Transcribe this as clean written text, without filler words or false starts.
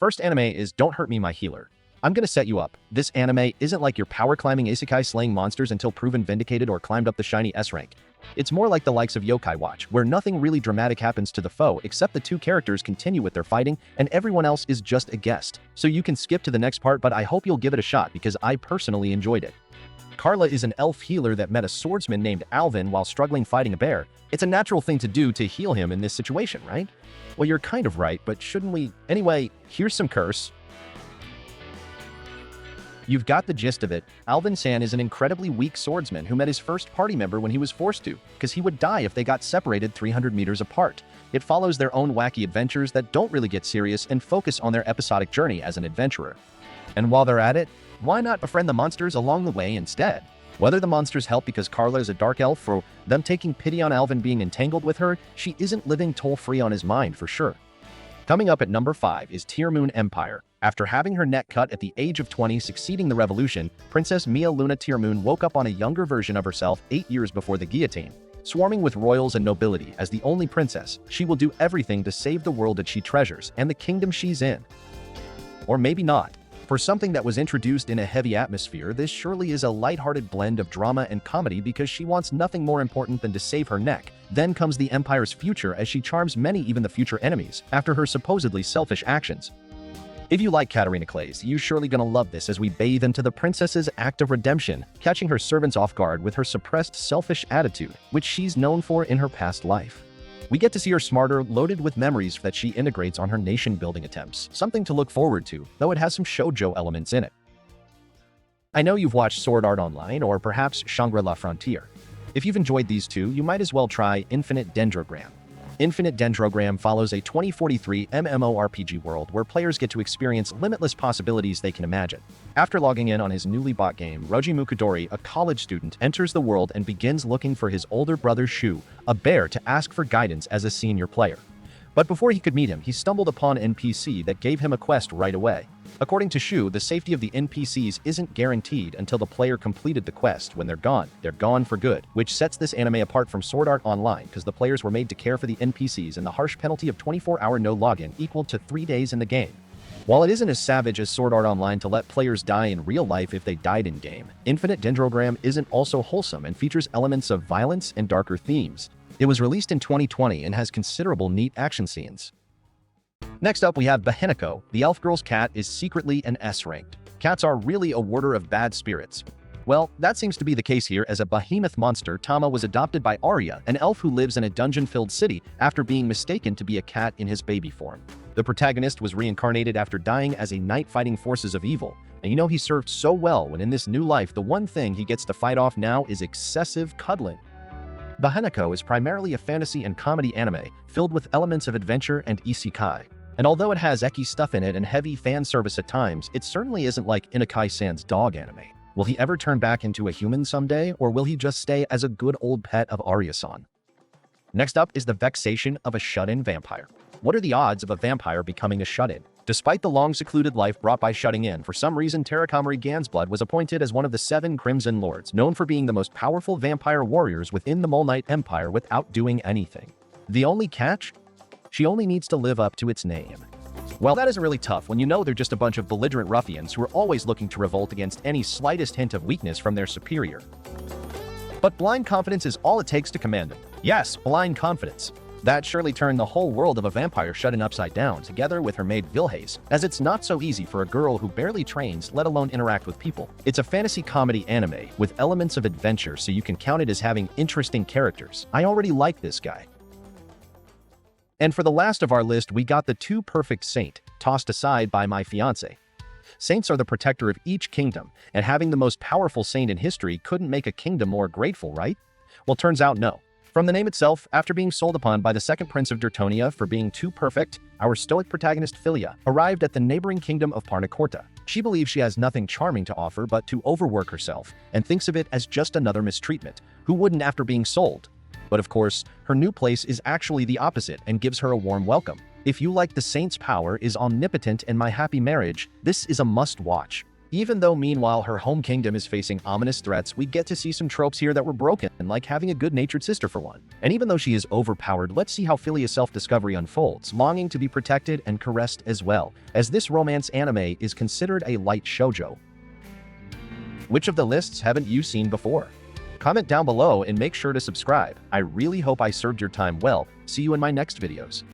First anime is Don't Hurt Me My Healer. I'm gonna set you up. This anime isn't like your power climbing isekai slaying monsters until proven vindicated or climbed up the shiny S rank. It's more like the likes of Yokai Watch, where nothing really dramatic happens to the foe except the two characters continue with their fighting and everyone else is just a guest. So you can skip to the next part, but I hope you'll give it a shot because I personally enjoyed it. Carla is an elf healer that met a swordsman named Alvin while struggling fighting a bear. It's a natural thing to do to heal him in this situation, right? Well, you're kind of right, but shouldn't we? Anyway, here's some curse. You've got the gist of it. Alvin-san is an incredibly weak swordsman who met his first party member when he was forced to, because he would die if they got separated 300 meters apart. It follows their own wacky adventures that don't really get serious and focus on their episodic journey as an adventurer. And while they're at it, why not befriend the monsters along the way instead? Whether the monsters help because Carla is a dark elf or them taking pity on Alvin being entangled with her, she isn't living toll-free on his mind for sure. Coming up at number 5 is Tear Moon Empire. After having her neck cut at the age of 20 succeeding the revolution, Princess Mia Luna Tear Moon woke up on a younger version of herself 8 years before the guillotine. Swarming with royals and nobility as the only princess, she will do everything to save the world that she treasures and the kingdom she's in. Or maybe not. For something that was introduced in a heavy atmosphere, this surely is a lighthearted blend of drama and comedy because she wants nothing more important than to save her neck. Then comes the Empire's future as she charms many, even the future enemies, after her supposedly selfish actions. If you like Katarina Clays, you're surely gonna love this as we bathe into the princess's act of redemption, catching her servants off guard with her suppressed selfish attitude, which she's known for in her past life. We get to see her smarter, loaded with memories that she integrates on her nation-building attempts, something to look forward to, though it has some shoujo elements in it. I know you've watched Sword Art Online or perhaps Shangri-La Frontier. If you've enjoyed these two, you might as well try Infinite Dendrogram. Infinite Dendrogram follows a 2043 MMORPG world where players get to experience limitless possibilities they can imagine. After logging in on his newly bought game, Roji Mukudori, a college student, enters the world and begins looking for his older brother Shu, a bear, to ask for guidance as a senior player. But before he could meet him, he stumbled upon an NPC that gave him a quest right away. According to Shu, the safety of the NPCs isn't guaranteed until the player completed the quest. When they're gone for good, which sets this anime apart from Sword Art Online because the players were made to care for the NPCs and the harsh penalty of 24-hour no login equal to 3 days in the game. While it isn't as savage as Sword Art Online to let players die in real life if they died in-game, Infinite Dendrogram isn't also wholesome and features elements of violence and darker themes. It was released in 2020 and has considerable neat action scenes. Next up, we have Baheneko. The elf girl's cat is secretly an S-ranked. Cats are really a warder of bad spirits. Well, that seems to be the case here as a behemoth monster, Tama was adopted by Arya, an elf who lives in a dungeon-filled city after being mistaken to be a cat in his baby form. The protagonist was reincarnated after dying as a knight fighting forces of evil. And you know he served so well when in this new life the one thing he gets to fight off now is excessive cuddling. Baheneko is primarily a fantasy and comedy anime filled with elements of adventure and isekai. And although it has eki stuff in it and heavy fan service at times, it certainly isn't like Inukai-san's dog anime. Will he ever turn back into a human someday, or will he just stay as a good old pet of Arya-san? Next up is the vexation of a shut-in vampire. What are the odds of a vampire becoming a shut-in? Despite the long secluded life brought by shutting in, for some reason Tarakamori Gansblood was appointed as one of the 7 Crimson Lords, known for being the most powerful vampire warriors within the Mole Knight Empire without doing anything. The only catch? She only needs to live up to its name. Well, that isn't really tough when you know they're just a bunch of belligerent ruffians who are always looking to revolt against any slightest hint of weakness from their superior. But blind confidence is all it takes to command them. Yes, blind confidence. That surely turned the whole world of a vampire shut-in upside down, together with her maid Vilhaze, as it's not so easy for a girl who barely trains, let alone interact with people. It's a fantasy comedy anime with elements of adventure, so you can count it as having interesting characters. I already like this guy. And for the last of our list, we got the 2 perfect saint, tossed aside by my fiancé. Saints are the protector of each kingdom, and having the most powerful saint in history couldn't make a kingdom more grateful, right? Well, turns out no. From the name itself, after being sold upon by the second prince of Dirtonia for being too perfect, our stoic protagonist Philia arrived at the neighboring kingdom of Parnacorta. She believes she has nothing charming to offer but to overwork herself, and thinks of it as just another mistreatment. Who wouldn't after being sold? But of course, her new place is actually the opposite and gives her a warm welcome. If you like The Saint's Power is Omnipotent and My Happy Marriage, this is a must-watch. Even though meanwhile her home kingdom is facing ominous threats, we get to see some tropes here that were broken, like having a good-natured sister for one. And even though she is overpowered, let's see how Philia's self-discovery unfolds, longing to be protected and caressed as well, as this romance anime is considered a light shoujo. Which of the lists haven't you seen before? Comment down below and make sure to subscribe. I really hope I served your time well. See you in my next videos.